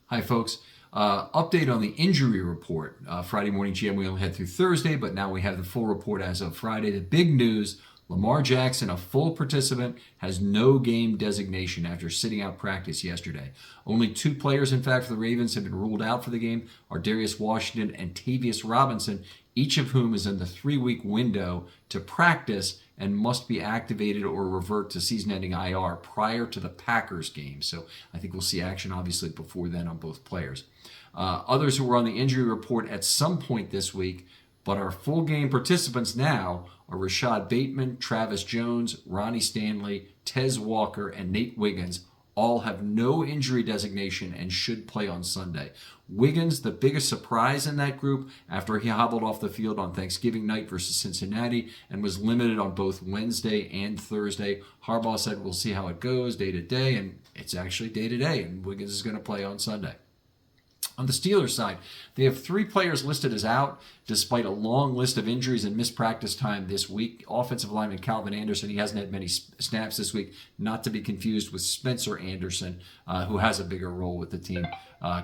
Hi, folks. Update on the injury report. Friday morning GM, we only had through Thursday, but now we have the full report as of Friday. The big news, Lamar Jackson, a full participant, has no game designation after sitting out practice yesterday. Only two players, in fact, for the Ravens have been ruled out for the game are Darius Washington and Tavius Robinson, each of whom is in the 3-week window to practice and must be activated or revert to season-ending IR prior to the Packers game. So I think we'll see action, obviously, before then on both players. Others who were on the injury report at some point this week, but are full game participants now, are Rashad Bateman, Travis Jones, Ronnie Stanley, Tez Walker, and Nate Wiggins. All have no injury designation and should play on Sunday. Wiggins, the biggest surprise in that group after he hobbled off the field on Thanksgiving night versus Cincinnati and was limited on both Wednesday and Thursday. Harbaugh said we'll see how it goes day to day, and it's actually day to day, and Wiggins is going to play on Sunday. On the Steelers side, they have 3 players listed as out, despite a long list of injuries and missed practice time this week. Offensive lineman Calvin Anderson, he hasn't had many snaps this week, not to be confused with Spencer Anderson, who has a bigger role with the team.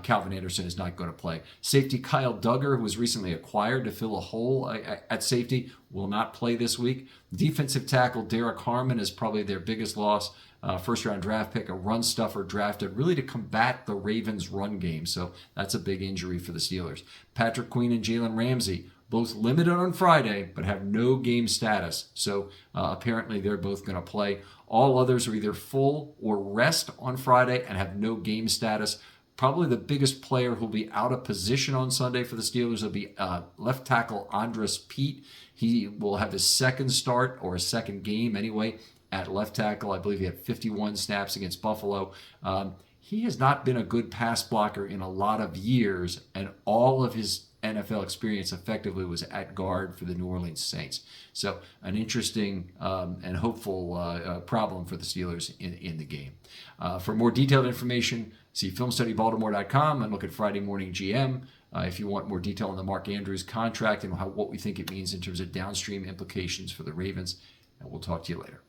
Calvin Anderson is not going to play. Safety Kyle Duggar, who was recently acquired to fill a hole at safety, will not play this week. Defensive tackle Derek Harmon is probably their biggest loss. First-round draft pick, a run stuffer drafted really to combat the Ravens' run game. So that's a big injury for the Steelers. Patrick Queen and Jalen Ramsey, both limited on Friday, but have no game status. So apparently they're both going to play. All others are either full or rest on Friday and have no game status. Probably the biggest player who'll be out of position on Sunday for the Steelers will be left tackle Andres Pete. He will have his second start or a second game anyway at left tackle. I believe he had 51 snaps against Buffalo. He has not been a good pass blocker in a lot of years, and all of his NFL experience effectively was at guard for the New Orleans Saints. So an interesting and hopeful problem for the Steelers in the game. For more detailed information, see filmstudybaltimore.com and look at Friday Morning GM. If you want more detail on the Mark Andrews contract and what we think it means in terms of downstream implications for the Ravens. And we'll talk to you later.